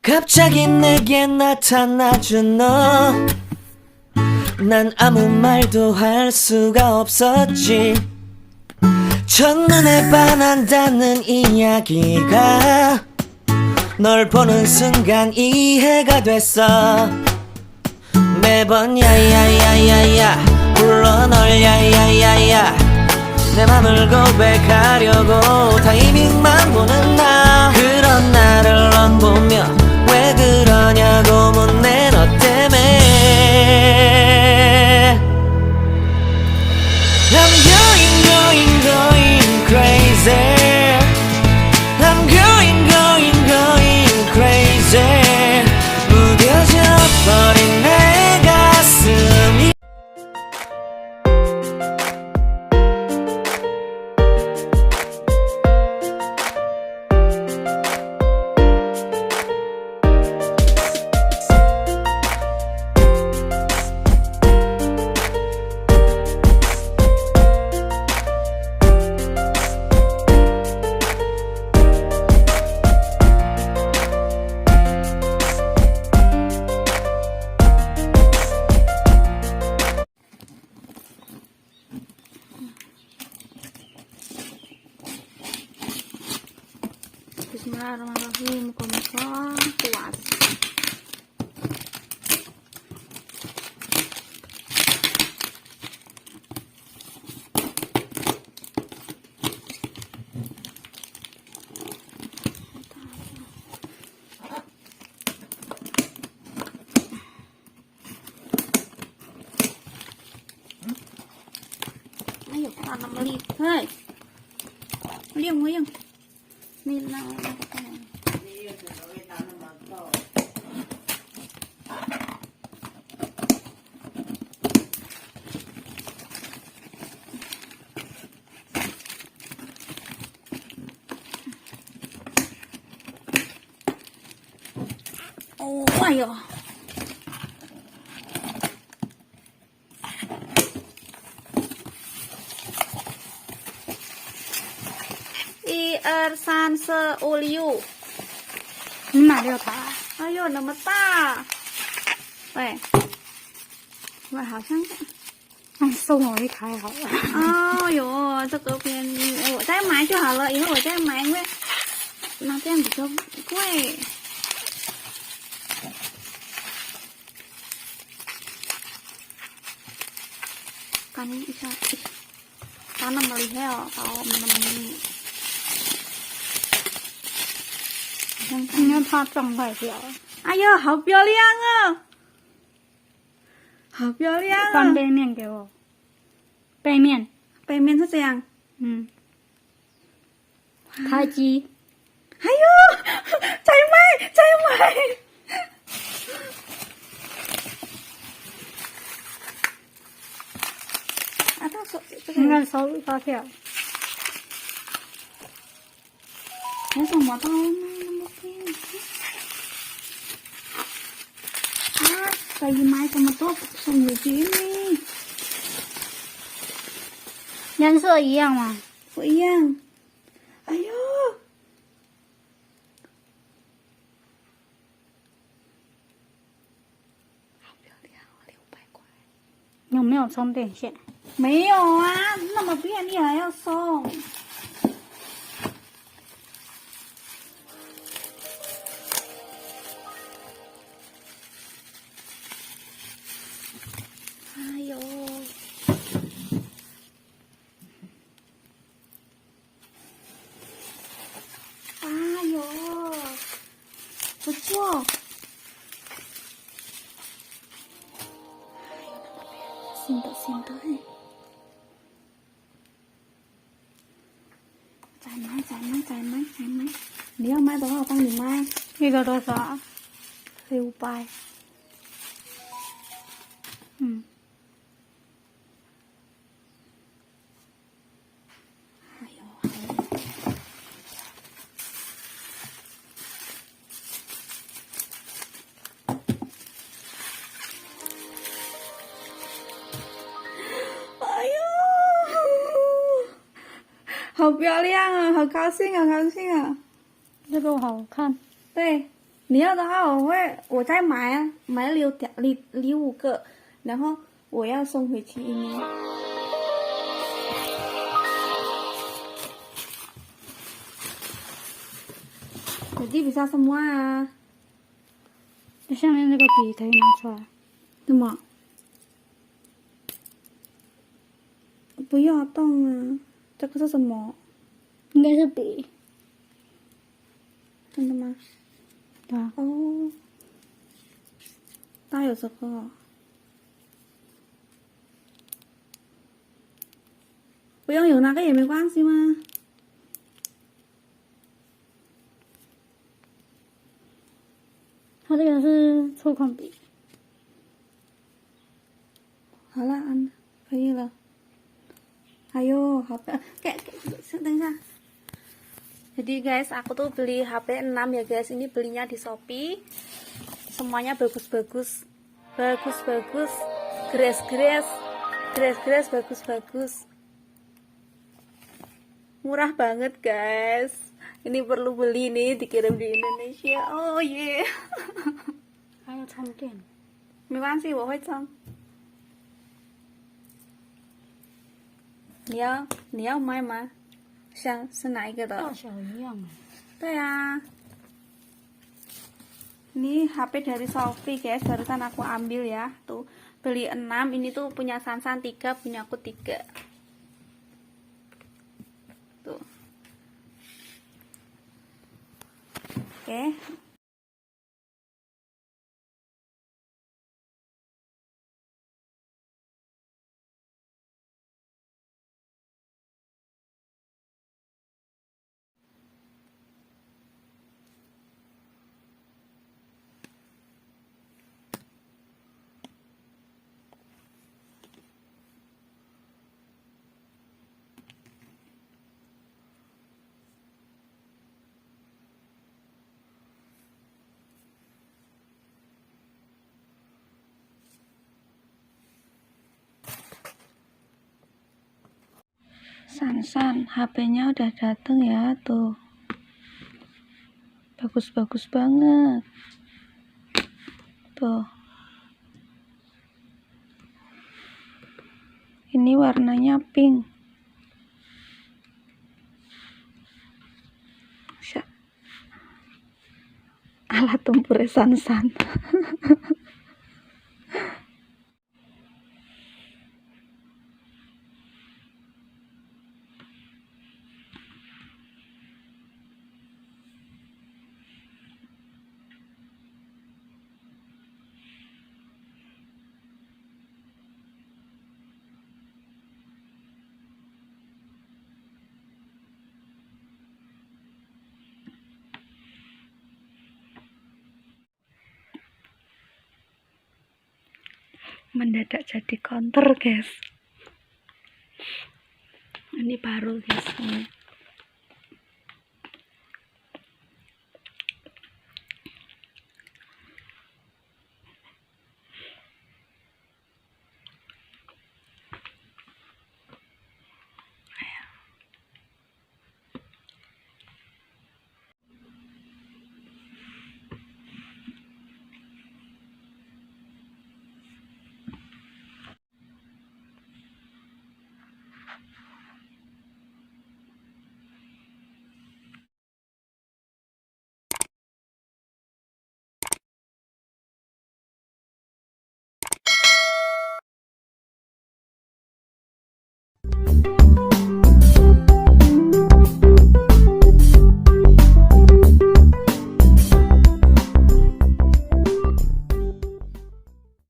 갑자기 내게 나타나준 너 난 아무 말도 할 수가 없었지 첫눈에 반한다는 이야기가 널 보는 순간 이해가 됐어 매번 야야야야야 불러 널 야야야야 내 맘을 고백하려고 타이밍만 보는 나 그런 나를 넌 보며 왜 그러냐고 묻네 너 때문에 I'm going crazy I'm going crazy 무뎌져 버린 내 가슴이 Bismillahirrahmanirrahim. Muka-muka puas. Ayo, tanam beli. Hei. Liang. Nila. Oh, ayo. 1、2、3、4、5、6。你买6台？哎呦，那么大！喂，好像送我1台好了。哎呦，这个便宜，我再买就好了。以后我再买，因为那这样比较贵。kan bisa tanam melihat kalau menemani因为怕撞坏掉。哎呦，好漂亮哦！好漂亮哦！翻背面给我，背面是这样。嗯，开机。哎呦，再买！啊，到手这个应该收发票。有什么刀呢？那么便宜啊！可以买这么多送礼品呢？颜色一样吗？不一样。哎呦，好漂亮，600块。有没有充电线？没有啊，那么便利还要送。哎呦，哎呦，不错。新的嘿。再买！你要买的话，我帮你买。一个多少？600。嗯。哎呦，哎呦！好漂亮啊！好高兴啊！这个好看。对，你要的话，我再买礼物个，然后我要送回去ini. Jadi bisa semua. 下面那个笔可以拿出来。什么？不要动啊！这个是什么？应该是笔。真的吗？对啊。哦，它有这个。不用有那个也没关系吗？它这个是触控笔。好了，安，可以了。还有HP,等一下. Jadi guys, aku tuh beli HP 6 ya guys. Ini belinya di Shopee. Semuanya bagus-bagus. Bagus-bagus. Grace, bagus-bagus. Murah banget guys. Ini perlu beli nih, dikirim di Indonesia. Oh yeah. 还有充电。没关系，我会充。你要买吗？是哪一个的？大小一样。对啊。Ini HP dari Shopee guys, barusan aku ambil ya. Tuh, beli 6, ini tuh punya Sansan 3, punya aku 3. Tuh. Oke. Sansan, HP-nya udah dateng ya, tuh. Bagus-bagus banget. Tuh. Ini warnanya pink. Alat tempur Sansan. Mendadak jadi Conter guys. Ini baru guys. Ini.